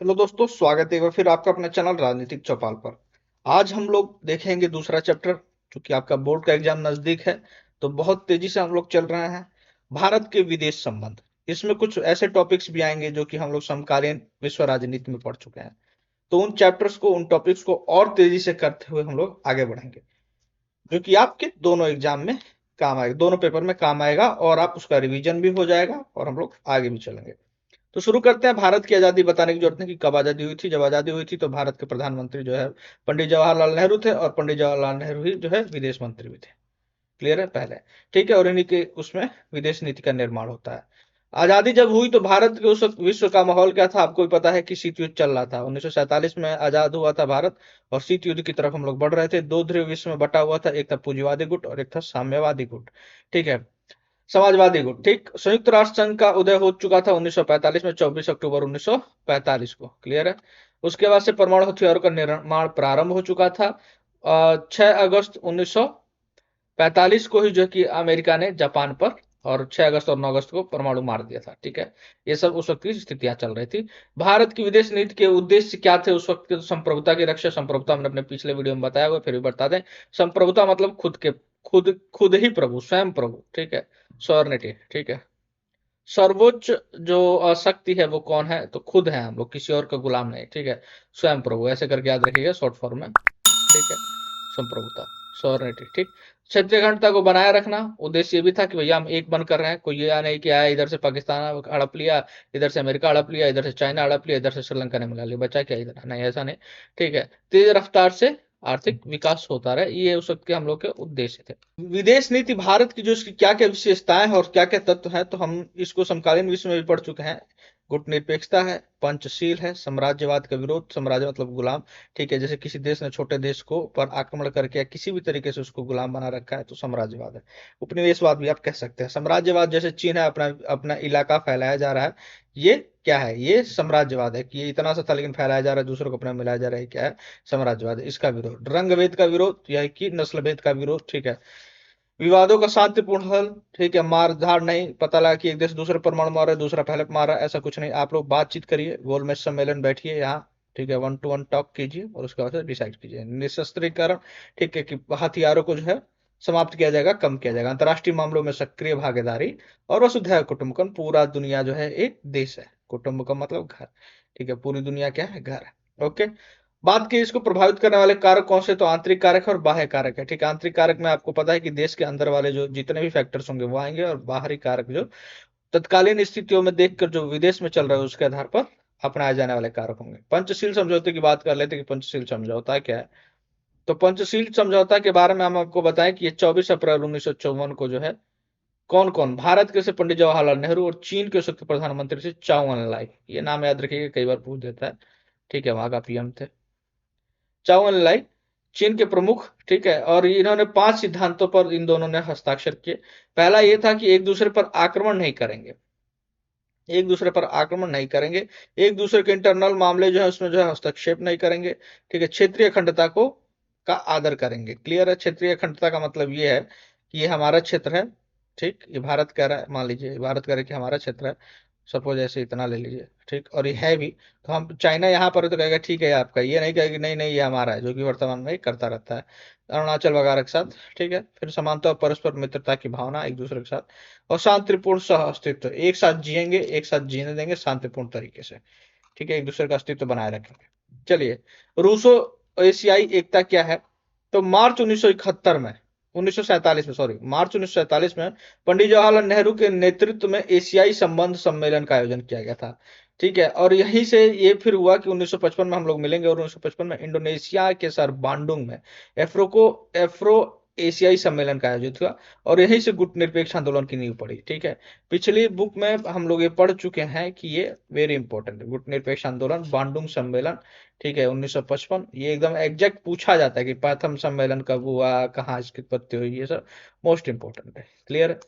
Hello दोस्तों, स्वागत है एक बार फिर आपका अपना चैनल राजनीतिक चौपाल पर। आज हम लोग देखेंगे दूसरा चैप्टर। चूंकि आपका बोर्ड का एग्जाम नजदीक है तो बहुत तेजी से हम लोग चल रहे हैं। भारत के विदेश संबंध, इसमें कुछ ऐसे टॉपिक्स भी आएंगे जो कि हम लोग समकालीन विश्व राजनीति में पढ़ चुके हैं। तो उन चैप्टर्स को, उन टॉपिक्स को और तेजी से करते हुए हम लोग आगे बढ़ेंगे, जो कि आपके दोनों एग्जाम में काम आएगा, दोनों पेपर में काम आएगा, और आप उसका रिवीजन भी हो जाएगा और हम लोग आगे भी चलेंगे। तो शुरू करते हैं। भारत की आजादी बताने की जरूरत नहीं कि कब आजादी हुई थी। जब आजादी हुई थी तो भारत के प्रधानमंत्री जो है पंडित जवाहरलाल नेहरू थे, और पंडित जवाहरलाल नेहरू ही जो है विदेश मंत्री भी थे। क्लियर है पहले? ठीक है। और इन्हीं के उसमें विदेश नीति का निर्माण होता है। आजादी जब हुई तो भारत के उस वक्त विश्व का माहौल क्या था, आपको भी पता है कि शीत युद्ध चल रहा था। 1947 में आजाद हुआ था भारत, और शीत युद्ध की तरफ हम लोग बढ़ रहे थे। दो ध्रुव विश्व में बटा हुआ था, एक था पूंजीवादी गुट और एक था साम्यवादी गुट। ठीक है, समाजवादी गुट। ठीक, संयुक्त राष्ट्र संघ का उदय हो चुका था 1945 में, 24 अक्टूबर 1945 को। क्लियर है? उसके बाद से परमाणु हथियारों का निर्माण प्रारंभ हो चुका था। 6 अगस्त 1945 को ही जो कि अमेरिका ने जापान पर, और 6 अगस्त और 9 अगस्त को परमाणु मार दिया था। ठीक है, ये सब उस वक्त की स्थितियां चल रही थी। भारत की विदेश नीति के उद्देश्य क्या थे उस वक्त के? तो संप्रभुता की रक्षा। संप्रभुता हमने अपने पिछले वीडियो में बताया हुआ, फिर भी बता दें। संप्रभुता मतलब खुद खुद ही प्रभु, स्वयं प्रभु। ठीक है, सॉवर्निटी। ठीक है, सर्वोच्च जो शक्ति है वो कौन है? तो खुद है हम लोग, किसी और का गुलाम नहीं। ठीक है, स्वयं प्रभु, ऐसे करके याद रखिएगा शॉर्ट फॉर्म में। ठीक है, संप्रभुता, सॉवर्निटी। ठीक, क्षेत्रीय अखंडता को बनाए रखना। उद्देश्य ये भी था कि भैया हम एक बन कर रहे हैं, कोई ये नहीं कि आया इधर से पाकिस्तान हड़प लिया, इधर से अमेरिका हड़प लिया, इधर से चाइना हड़प लिया, इधर से श्रीलंका ने मिला लिया, बचा क्या इधर? नहीं, ऐसा नहीं। ठीक है, तेज रफ्तार से आर्थिक विकास होता रहे, ये उस वक्त के हम लोग के उद्देश्य थे। विदेश नीति भारत की जो, इसकी क्या क्या विशेषताएं हैं और क्या क्या तत्व हैं, तो हम इसको समकालीन विश्व में भी पढ़ चुके हैं। गुटनिरपेक्षता है, पंचशील है, साम्राज्यवाद का विरोध। साम्राज्य मतलब गुलाम। ठीक है, जैसे किसी देश ने छोटे देश को पर आक्रमण करके या किसी भी तरीके से उसको गुलाम बना रखा है तो साम्राज्यवाद है। उपनिवेशवाद भी आप कह सकते हैं। साम्राज्यवाद जैसे चीन है, अपना अपना इलाका फैलाया जा रहा है, ये क्या है? ये साम्राज्यवाद है कि ये इतना सा था लेकिन फैलाया जा रहा है, दूसरों को अपना मिलाया जा रहा है। क्या है? साम्राज्यवाद है। इसका विरोध। रंग भेद का विरोध, यह है कि नस्ल भेद का विरोध। ठीक है, विवादों का शांतिपूर्ण हल। ठीक है, मार धाड़ नहीं। पता लगा कि एक देश दूसरे परमाणु मार रहा है, दूसरा पहले मार रहा है, ऐसा कुछ नहीं। आप लोग बातचीत करिए, गोलमेज सम्मेलन बैठिए यहाँ। ठीक है, वन टू वन टॉक कीजिए और उसके बाद से डिसाइड कीजिए। निशस्त्रीकरण। ठीक है, कि हथियारों को जो है समाप्त किया जाएगा, कम किया जाएगा। अंतर्राष्ट्रीय मामलों में सक्रिय भागीदारी। और वसुधैव कुटुंबकम, पूरा दुनिया जो है एक देश है। कुटुंबकम मतलब घर। ठीक है, पूरी दुनिया क्या है? घर है। ओके, बात की इसको प्रभावित करने वाले कारक कौन से? तो आंतरिक कारक है और बाह्य कारक है। ठीक है, आंतरिक कारक में आपको पता है कि देश के अंदर वाले जो जितने भी फैक्टर्स होंगे वो आएंगे, और बाहरी कारक जो तत्कालीन स्थितियों में देखकर जो विदेश में चल रहा है उसके आधार पर अपनाए जाने वाले कारक होंगे। पंचशील समझौते की बात कर लेते हैं कि पंचशील समझौता क्या है। तो पंचशील समझौता के बारे में हम आपको बताएं कि ये 24 अप्रैल 1954 को जो है, कौन कौन? भारत के से पंडित जवाहरलाल नेहरू, और चीन के उस प्रधानमंत्री से चाउ एन लाई। ये नाम याद रखिएगा, कई बार पूछ देता है। ठीक है, वहां का पीएम थे चाउ एन लाई, चीन के प्रमुख। ठीक है, और इन्होंने 5 सिद्धांतों पर इन दोनों ने हस्ताक्षर किए। पहला ये था कि एक दूसरे पर आक्रमण नहीं करेंगे, एक दूसरे पर आक्रमण नहीं करेंगे। एक दूसरे के इंटरनल मामले जो है उसमें जो है हस्तक्षेप नहीं करेंगे। ठीक है, क्षेत्रीय अखंडता को का आदर करेंगे। क्लियर है? क्षेत्रीय अखंडता का मतलब ये है कि ये हमारा क्षेत्र है। ठीक, ये भारत कह रहा है, मान लीजिए भारत कह रहा है कि हमारा क्षेत्र है, सपोज ऐसे इतना ले लीजिए। ठीक, और ये है भी, तो हम चाइना यहाँ पर है तो कहेगा ठीक है ये आपका, ये नहीं कहेगा नहीं नहीं ये हमारा है, जो कि वर्तमान में करता रहता है अरुणाचल वगैरह के साथ। ठीक है, फिर समानता और परस्पर मित्रता की भावना एक दूसरे के साथ, और शांतिपूर्ण सह अस्तित्व। एक साथ जिएंगे, एक साथ जीने देंगे शांतिपूर्ण तरीके से। ठीक है, एक दूसरे का अस्तित्व बनाए रखेंगे। चलिए, रूसो एशियाई एकता क्या है? तो मार्च 1971 में, 1947 में, सॉरी, मार्च 1947 में पंडित जवाहरलाल नेहरू के नेतृत्व में एशियाई संबंध सम्मेलन का आयोजन किया गया था। ठीक है, और यहीं से ये फिर हुआ कि 1955 में हम लोग मिलेंगे, और 1955 में इंडोनेशिया के सर बांडुंग में एफ्रो एशियाई सम्मेलन का आयोजित हुआ, और यहीं से गुट निरपेक्ष आंदोलन की नींव पड़ी। ठीक है, पिछली बुक में हम लोग ये पढ़ चुके हैं कि ये वेरी इंपॉर्टेंट है, गुट निरपेक्ष आंदोलन, बांडुंग सम्मेलन। ठीक है, 1955, ये एकदम एग्जैक्ट पूछा जाता है कि प्रथम सम्मेलन कब हुआ, कहाँ इसकी उत्पत्ति हुई, ये सब मोस्ट इंपॉर्टेंट है। क्लियर है?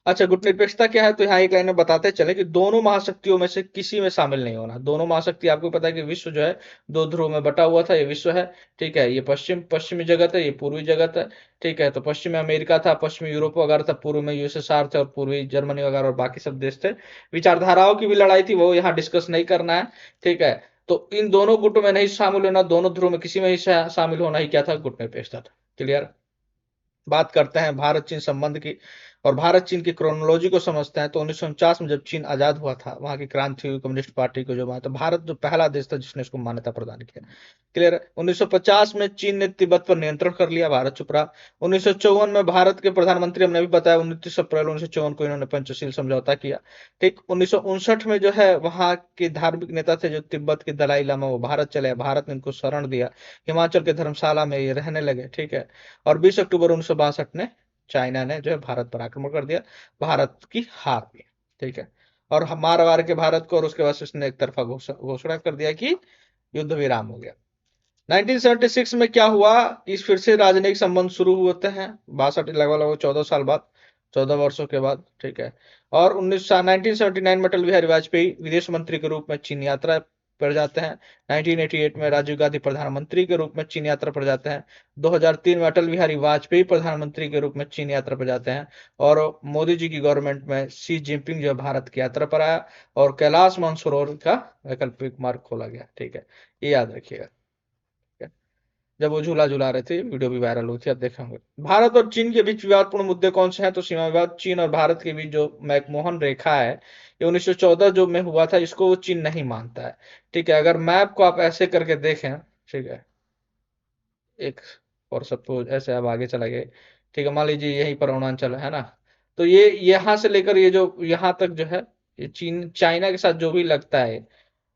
अच्छा, गुटनिरपेक्षता क्या है? तो यहाँ एक लाइन में बताते चले कि दोनों महाशक्तियों में से किसी में शामिल नहीं होना। दोनों महाशक्ति, आपको पता है कि विश्व जो है दो ध्रुव में बटा हुआ था, ये विश्व है। ठीक है, ये पश्चिमी जगत है, ये पूर्वी जगत है। ठीक है, तो पश्चिम में अमेरिका था, पश्चिमी यूरोप वगैरह था, पूर्व में यूएसएसआर थे, और पूर्वी जर्मनी वगैरह और बाकी सब देश थे। विचारधाराओं की भी लड़ाई थी, वो यहाँ डिस्कस नहीं करना है। ठीक है, तो इन दोनों गुटों में नहीं शामिल होना, दोनों ध्रुव में किसी में ही शामिल होना ही क्या था, गुट में पेश था। क्लियर। बात करते हैं भारत चीन संबंध की और भारत चीन की क्रोनोलॉजी को समझते हैं। तो 1949 में जब चीन आजाद हुआ था, वहां की क्रांति हुई, कम्युनिस्ट पार्टी को जो माना, तो भारत जो पहला देश था जिसने उसको मान्यता प्रदान किया। क्लियर है। 1950 में चीन ने तिब्बत पर नियंत्रण कर लिया, भारत चुप रहा। 1954 में भारत के प्रधानमंत्री, हमने भी बताया, 29 अप्रैल 1954 को इन्होंने पंचशील समझौता किया। ठीक। 1959 में जो है वहां के धार्मिक नेता थे जो तिब्बत के दलाई लामा, वो भारत चले, भारत ने इनको शरण दिया, हिमाचल के धर्मशाला में ये रहने लगे। ठीक है। और 20 अक्टूबर 1962 में चाइना ने जो है भारत पर आक्रमण कर दिया, भारत की हार हुई। ठीक है। और मार वार के भारत को, और उसके बाद उसने एक तरफा घोषणा कर दिया कि युद्ध विराम हो गया। 1976 में क्या हुआ कि फिर से राजनयिक संबंध शुरू होते हैं, 62 लगभग 14 साल बाद, 14 वर्षों के बाद। ठीक है। और 1979 में अटल बिहारी वाजपेयी विदेश मंत्री के रूप में चीन यात्रा पर जाते हैं। 1988 में राजीव गांधी प्रधानमंत्री के रूप में चीन यात्रा पर जाते हैं। 2003 में अटल बिहारी वाजपेयी प्रधानमंत्री के रूप में चीन यात्रा पर जाते हैं। और मोदी जी की गवर्नमेंट में शी जिनपिंग जो भारत की यात्रा पर आया, और कैलाश मानसरोवर का वैकल्पिक मार्ग खोला गया। ठीक है, ये याद रखिएगा। जब वो झूला झूला रहे थे, वीडियो भी वायरल हुई थी, आप देखे होंगे। भारत और चीन के बीच विवादपूर्ण मुद्दे कौन से हैं, तो सीमा विवाद। चीन और भारत के बीच जो मैकमोहन रेखा है, ये 1914 जो में हुआ था, इसको वो चीन नहीं मानता है। ठीक है। अगर मैप को आप ऐसे करके देखें, ठीक है, एक, और सपोज ऐसे अब आगे चला गए, ठीक है, मान लीजिए यहीं पर अरुणाचल है ना, तो ये यहाँ से लेकर ये जो यहाँ तक जो है, ये चीन चाइना के साथ जो भी लगता है,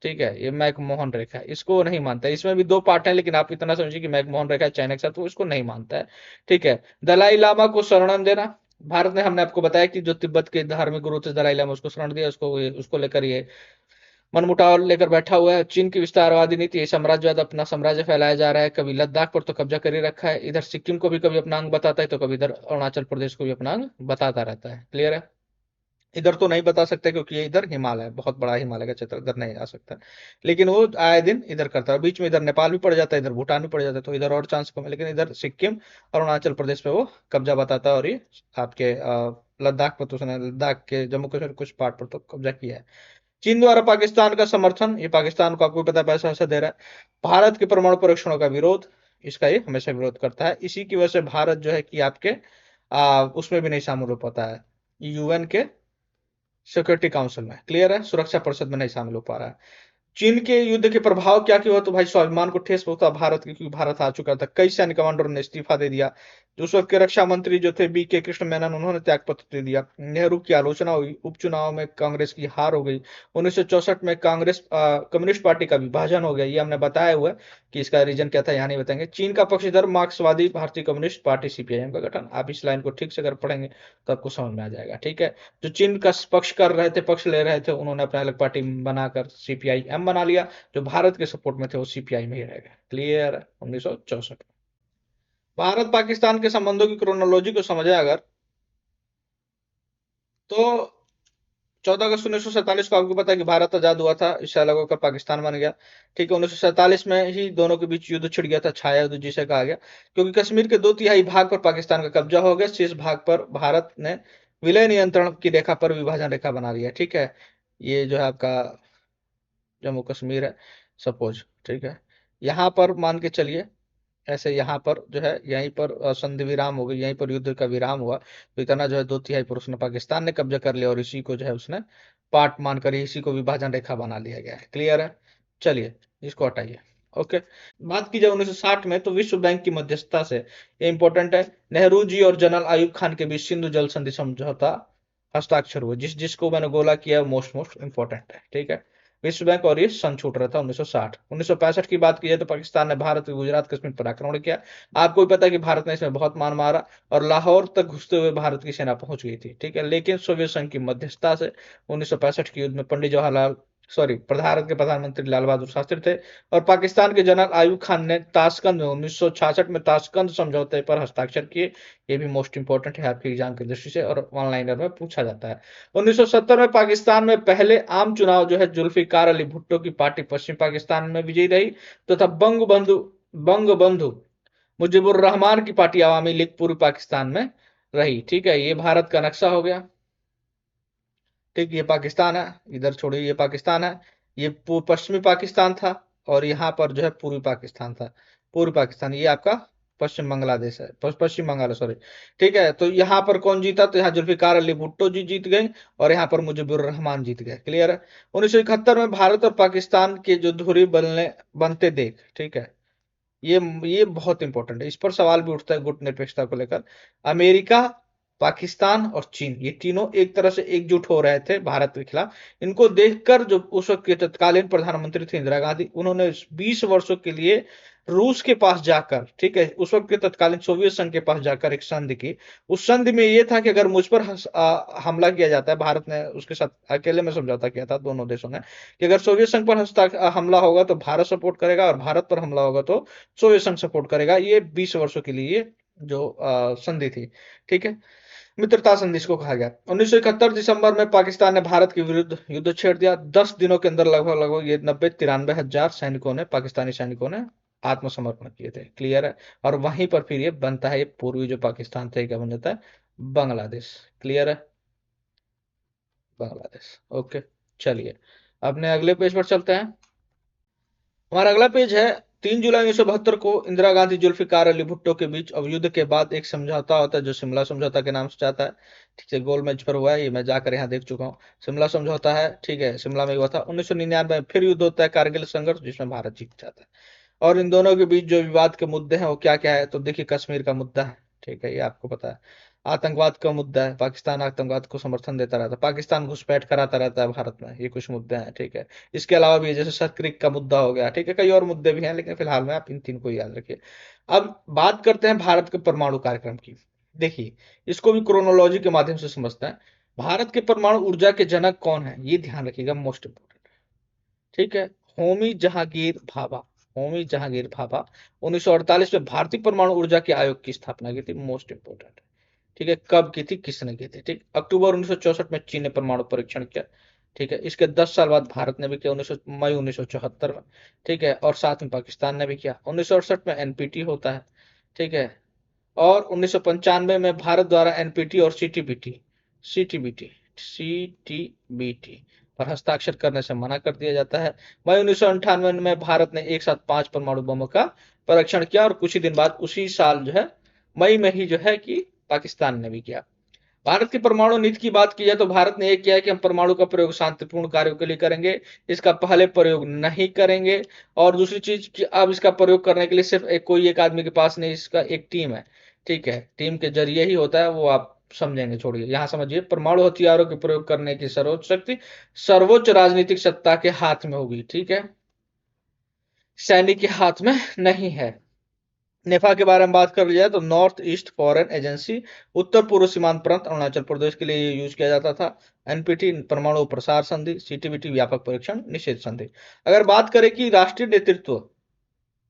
ठीक है, ये मैकमोहन रेखा है, इसको नहीं मानता है। इसमें भी दो पार्ट है, लेकिन आप इतना समझिए कि मैकमोहन रेखा है चाइना के साथ, वो इसको नहीं मानता है। ठीक है। दलाई लामा को शरण देना, भारत ने, हमने आपको बताया कि जो तिब्बत के धार्मिक गुरु थे दलाई लामा, उसको शरण दिया, उसको लेकर ये मनमुटाव लेकर बैठा हुआ है। चीन की विस्तारवादी नीति, साम्राज्यवाद, अपना साम्राज्य फैलाया जा रहा है, कभी लद्दाख पर तो कब्जा कर ही रखा है, इधर सिक्किम को भी कभी अपना अंग बताता है, तो कभी इधर अरुणाचल प्रदेश को भी अपना अंग बताता रहता है। क्लियर है। इधर तो नहीं बता सकते क्योंकि ये इधर हिमालय, बहुत बड़ा हिमालय का क्षेत्र, इधर नहीं आ सकता, लेकिन वो आए दिन इधर करता है। बीच में इधर नेपाल भी पड़ जाता है, इधर भूटान भी पड़ जाता है, तो इधर और चांस कम है, लेकिन इधर सिक्किम और अरुणाचल प्रदेश पे वो कब्जा बताता है। और ये आपके लद्दाख पर तो उसने, लद्दाख के जम्मू कश्मीर कुछ पार्ट पर तो कब्जा किया है। चीन द्वारा पाकिस्तान का समर्थन, ये पाकिस्तान को आपको पता है पैसा वैसा दे रहा है। भारत के परमाणु परीक्षणों का विरोध, इसका ये हमेशा विरोध करता है। इसी की वजह से भारत जो है कि आपके उसमें भी नहीं शामिल हो पाता है, यूएन के सिक्योरिटी काउंसिल में। क्लियर है। सुरक्षा परिषद में नहीं शामिल हो पा रहा है। चीन के युद्ध के प्रभाव क्या क्या हुआ, तो भाई स्वाभिमान को ठेस पहुंचा भारत के, क्योंकि भारत आ चुका था, कई सैन्य कमांडरों ने इस्तीफा दे दिया। जो उस वक्त के रक्षा मंत्री जो थे बी के कृष्ण मेनन, उन्होंने त्यागपत्र दे दिया। नेहरू की आलोचना हुई, उपचुनाव में कांग्रेस की हार हो गई। 1964 में कांग्रेस कम्युनिस्ट पार्टी का विभाजन हो गया, ये हमने बताया हुआ है कि इसका रीजन क्या था, यहाँ नहीं बताएंगे। चीन का पक्ष इधर मार्क्सवादी भारतीय कम्युनिस्ट पार्टी सीपीआईएम का गठन, आप इस लाइन को ठीक से अगर पढ़ेंगे तो आपको समझ में आ जाएगा। ठीक है। जो चीन का पक्ष कर रहे थे, पक्ष ले रहे थे, उन्होंने अपना अलग पार्टी बनाकर सीपीआईएम बना लिया। जो भारत के सपोर्ट में थे वो सीपीआई में ही रह गए। क्लियर। 1964। भारत पाकिस्तान के संबंधों की क्रोनोलॉजी को समझे अगर, तो 14 अगस्त 1947 को आपको पता है कि भारत आजाद हुआ था, इससे अलग होकर पाकिस्तान बन गया। ठीक है। 1947 में ही दोनों के बीच युद्ध छिड़ गया था, छाया युद्ध जिसे कहा गया, क्योंकि कश्मीर के 2/3 भाग पर पाकिस्तान का कब्जा हो गया, शेष भाग पर भारत ने विलय नियंत्रण की रेखा पर विभाजन रेखा बना लिया। ठीक है। ये जो है आपका जम्मू कश्मीर है, सपोज। ठीक है। यहाँ पर मान के चलिए, ऐसे यहाँ पर जो है, यहीं पर संधि विराम हो गई, यहीं पर युद्ध का विराम हुआ, तो इतना जो है 2/3 पर उसने पाकिस्तान ने कब्जा कर लिया, और इसी को जो है उसने पार्ट मानकर इसी को विभाजन रेखा बना लिया गया है। क्लियर है। चलिए, इसको हटाइए। ओके। बात की जाए 1960 में, तो विश्व बैंक की मध्यस्थता से, ये इंपॉर्टेंट है, नेहरू जी और जनरल आयुब खान के बीच सिंधु जल संधि समझौता हस्ताक्षर हुआ, जिसको मैंने गोला किया, मोस्ट मोस्ट इंपॉर्टेंट है। ठीक है। विश्व बैंक और ये सन छूट रहा था 1960। 1965 की बात की जाए तो पाकिस्तान ने भारत के गुजरात कश्मीर पर आक्रमण किया। आपको भी पता है कि भारत ने इसमें बहुत मार मारा, और लाहौर तक घुसते हुए भारत की सेना पहुंच गई थी। ठीक है। लेकिन सोवियत संघ की मध्यस्थता से 1965 के युद्ध में पंडित जवाहरलाल, सॉरी, भारत के प्रधानमंत्री लाल बहादुर शास्त्री थे, और पाकिस्तान के जनरल आयुब खान ने ताशकंद में 1966 में ताशकंद समझौते पर हस्ताक्षर किए। ये भी मोस्ट इंपॉर्टेंट है आपके एग्जाम की दृष्टि से, और ऑनलाइनर में पूछा जाता है। 1970 में पाकिस्तान में पहले आम चुनाव जो है, जुल्फिकार अली भुट्टो की पार्टी पश्चिम पाकिस्तान में विजयी रही, तथा बंगबंधु मुजीबुर रहमान की पार्टी अवामी लीग पूर्वी पाकिस्तान में रही। ठीक है। ये भारत का नक्शा हो गया। ठीक, ये पाकिस्तान है, इधर छोड़िए, ये पाकिस्तान है, ये पश्चिमी पाकिस्तान था, और यहाँ पर जो है पूर्वी पाकिस्तान था। पूर्वी पाकिस्तान ये आपका पश्चिम बांग्लादेश है, पश्चिम बंगाल, सॉरी। ठीक है, तो यहाँ पर कौन जीता? तो यहाँ जुल्फिकार अली भुट्टो जी जीत गए, और यहाँ पर मुजीबुर रहमान जीत गए। क्लियर है? 1971 में भारत और पाकिस्तान के जो धुरी बनते देख, ठीक है, ये बहुत इंपॉर्टेंट है, इस पर सवाल भी उठता है गुट निरपेक्षता को लेकर। अमेरिका, पाकिस्तान और चीन, ये तीनों एक तरह से एकजुट हो रहे थे भारत के खिलाफ। इनको देखकर जो उस वक्त के तत्कालीन प्रधानमंत्री थे इंदिरा गांधी, उन्होंने 20 वर्षों के लिए रूस के पास जाकर, ठीक है, उस वक्त के तत्कालीन सोवियत संघ के पास जाकर एक संधि की। उस संधि में ये था कि अगर मुझ पर हमला किया जाता है, भारत ने उसके साथ अकेले में समझौता किया था दोनों देशों ने, कि अगर सोवियत संघ पर हमला होगा तो भारत सपोर्ट करेगा, और भारत पर हमला होगा तो सोवियत संघ सपोर्ट करेगा। ये 20 वर्षों के लिए जो संधि थी, ठीक है, मित्रता संधि इसको कहा गया। 1971 दिसंबर में पाकिस्तान ने भारत के विरुद्ध युद्ध छेड़ दिया। 10 दिनों के अंदर लगभग लगभग ये 90-93 हजार सैनिकों ने, पाकिस्तानी सैनिकों ने आत्मसमर्पण किए थे। क्लियर है? और वहीं पर फिर ये बनता है, ये पूर्वी जो पाकिस्तान था, क्या बन जाता है? बांग्लादेश। क्लियर है? बांग्लादेश। ओके, चलिए अपने अगले पेज पर चलते हैं। हमारा अगला पेज है, 3 जुलाई 1972 को इंदिरा गांधी जुल्फिकार अली भुट्टो के बीच अब युद्ध के बाद एक समझौता होता है, जो शिमला समझौता के नाम से जाता है। ठीक है, गोल मेज पर हुआ है, ये मैं जाकर यहाँ देख चुका हूँ। शिमला समझौता है, ठीक है, शिमला में हुआ था। 1999 में फिर युद्ध होता है, कारगिल संघर्ष, जिसमें भारत जीत जाता है। और इन दोनों के बीच जो विवाद के मुद्दे हैं वो क्या क्या है? तो देखिए, कश्मीर का मुद्दा है, ठीक है, ये आपको पता है। आतंकवाद का मुद्दा है, पाकिस्तान आतंकवाद को समर्थन देता रहता है, पाकिस्तान घुसपैठ कराता रहता है भारत में, ये कुछ मुद्दे हैं, ठीक है। इसके अलावा भी जैसे सतक्रिक का मुद्दा हो गया, ठीक है, कई और मुद्दे भी हैं, लेकिन फिलहाल में आप इन तीन को याद रखिए। अब बात करते हैं भारत के परमाणु कार्यक्रम की। देखिए, इसको भी क्रोनोलॉजी के माध्यम से समझते हैं। भारत के परमाणु ऊर्जा के जनक कौन है, ये ध्यान रखिएगा, मोस्ट इंपोर्टेंट। ठीक है, होमी जहांगीर भाभा। होमी जहांगीर भाभा 1948 में भारतीय परमाणु ऊर्जा के आयोग की स्थापना की थी। Most important. ठीक है, कब की थी, किसने की थी? ठीक, अक्टूबर 1964 में चीन ने परमाणु परीक्षण किया। ठीक है, इसके 10 साल बाद भारत ने भी किया, मई 1974 में। ठीक है, और साथ में पाकिस्तान ने भी किया। 1968 में एनपीटी होता है। ठीक है, और 1995 में भारत द्वारा एनपीटी और सीटीबीटी सीटीबीटी पर हस्ताक्षर करने से मना कर दिया जाता है। मई 1998 में भारत ने एक साथ 5 परमाणु बमों का परीक्षण किया, और कुछ ही दिन बाद उसी साल जो है, मई में ही जो है कि पाकिस्तान ने भी किया। भारत की परमाणु नीति की बात की जाए तो भारत ने यह किया है कि हम परमाणु का प्रयोग शांतिपूर्ण कार्यों के लिए करेंगे, इसका पहले प्रयोग नहीं करेंगे। और दूसरी चीज कि अब इसका प्रयोग करने के लिए सिर्फ कोई एक आदमी के पास नहीं, इसका एक टीम है। ठीक है, टीम के जरिए ही होता है, वो आप समझेंगे, छोड़िए, यहां समझिए। परमाणु हथियारों के प्रयोग करने की सर्वोच्च शक्ति सर्वोच्च राजनीतिक सत्ता के हाथ में होगी। ठीक है, सैनिक के हाथ में नहीं है। नेफा के बारे में बात कर लिया तो नॉर्थ ईस्ट फॉरेन एजेंसी, उत्तर पूर्व सीमांत प्रांत अरुणाचल प्रदेश के लिए यूज किया जाता था। एनपीटी परमाणु प्रसार संधि, सीटीबीटी व्यापक परीक्षण निषेध संधि। अगर बात करें कि राष्ट्रीय नेतृत्व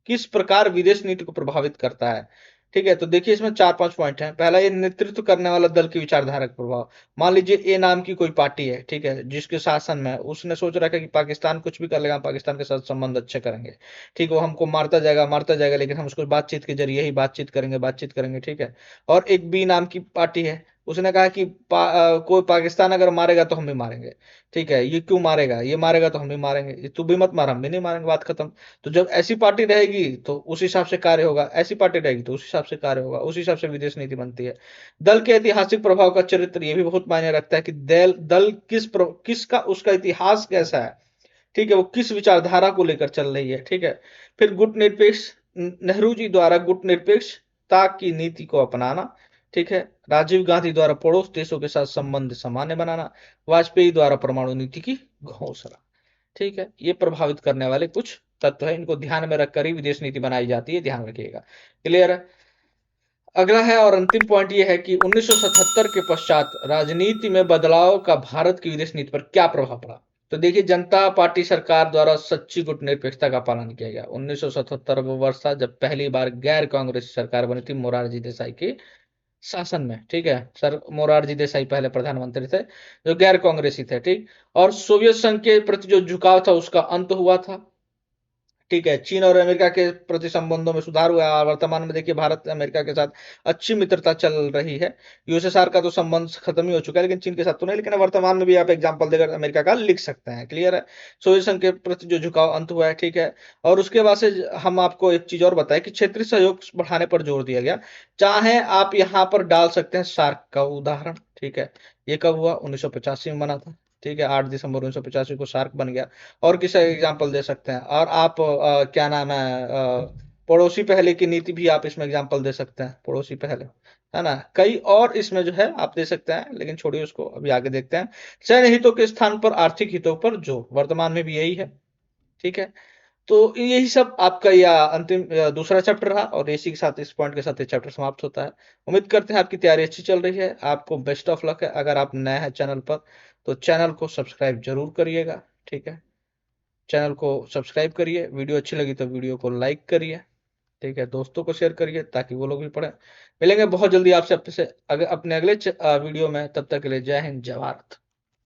किस प्रकार विदेश नीति को प्रभावित करता है, ठीक है, तो देखिए इसमें 4-5 पॉइंट हैं। पहला, ये नेतृत्व करने वाला दल की विचारधारा का प्रभाव। मान लीजिए ए नाम की कोई पार्टी है, ठीक है, जिसके शासन में उसने सोच रखा है कि पाकिस्तान कुछ भी कर लेगा, पाकिस्तान के साथ संबंध अच्छे करेंगे। ठीक है, वो हमको मारता जाएगा, लेकिन हम उसको बातचीत के जरिए ही बातचीत करेंगे। ठीक है, और एक बी नाम की पार्टी है, उसने कहा कि कोई पाकिस्तान अगर मारेगा तो हम भी मारेंगे। ठीक है, ये क्यों मारेगा? ये मारेगा तो हम भी मारेंगे, तू भी मत मार, हम भी नहीं मारेंगे, बात खत्म। तो जब ऐसी पार्टी रहेगी तो उस हिसाब से कार्य होगा, ऐसी पार्टी रहेगी तो उस हिसाब से कार्य होगा, उस हिसाब से विदेश नीति बनती है। दल के ऐतिहासिक प्रभाव का चरित्र ये भी बहुत मायने रखता है कि दल किसका, उसका इतिहास कैसा है। ठीक है, वो किस विचारधारा को लेकर चल रही है। ठीक है, फिर गुट निरपेक्ष, नेहरू जी द्वारा गुट निरपेक्षता की नीति को अपनाना। ठीक है, राजीव गांधी द्वारा पड़ोस देशों के साथ संबंध सामान्य बनाना, वाजपेयी द्वारा परमाणु नीति की घोषणा। ठीक है, ये प्रभावित करने वाले कुछ तत्व है, इनको ध्यान में रखकर ही विदेश नीति बनाई जाती है, ध्यान रखिएगा। क्लियर है? अगला है और अंतिम पॉइंट ये है कि 1977 के पश्चात राजनीति में बदलाव का भारत की विदेश नीति पर क्या प्रभाव पड़ा। तो देखिए, जनता पार्टी सरकार द्वारा सच्ची गुटनिरपेक्षता का पालन किया गया। 1977 वो वर्ष था जब पहली बार गैर कांग्रेसी सरकार बनी थी मोरारजी देसाई के शासन में। ठीक है, सर मोरारजी देसाई पहले प्रधानमंत्री थे, जो गैर कांग्रेसी थे। ठीक, और सोवियत संघ के प्रति जो झुकाव था उसका अंत हुआ था। ठीक है, चीन और अमेरिका के प्रति संबंधों में सुधार हुआ है और वर्तमान में देखिए भारत अमेरिका के साथ अच्छी मित्रता चल रही है। यूएसएसआर का तो संबंध खत्म ही हो चुका है, लेकिन चीन के साथ तो नहीं, लेकिन वर्तमान में भी आप एग्जांपल देकर अमेरिका का लिख सकते हैं। क्लियर है? सोवियत संघ के प्रति जो झुकाव अंत हुआ है, ठीक है। और उसके बाद से हम आपको एक चीज और बताएं कि क्षेत्रीय सहयोग बढ़ाने पर जोर दिया गया। चाहे आप यहाँ पर डाल सकते हैं सार्क का उदाहरण, ठीक है। ये कब हुआ? 1985 में बना था, ठीक है। 8 दिसंबर 1985 को सार्क बन गया। और किसी एग्जाम्पल दे सकते हैं? और आप क्या नाम है, पड़ोसी पहले की नीति भी आप इसमें एग्जाम्पल दे सकते हैं, पड़ोसी पहले, है ना। कई और इसमें जो है आप दे सकते हैं, लेकिन छोड़िए उसको, अभी आगे देखते हैं। सैन्य हितों के स्थान पर आर्थिक हितों पर जो वर्तमान में भी यही है, ठीक है। तो यही सब आपका यह अंतिम दूसरा चैप्टर रहा, और इसी के साथ, इस पॉइंट के साथ ये चैप्टर समाप्त होता है। उम्मीद करते हैं आपकी तैयारी अच्छी चल रही है, आपको बेस्ट ऑफ लक है। अगर आप नए हैं चैनल पर तो चैनल को सब्सक्राइब जरूर करिएगा, ठीक है। चैनल को सब्सक्राइब करिए, वीडियो अच्छी लगी तो वीडियो को लाइक करिए, ठीक है। दोस्तों को शेयर करिए ताकि वो लोग भी पढ़ें। मिलेंगे बहुत जल्दी आपसे अपने अगले वीडियो में, तब तक के लिए जय हिंद, जय भारत।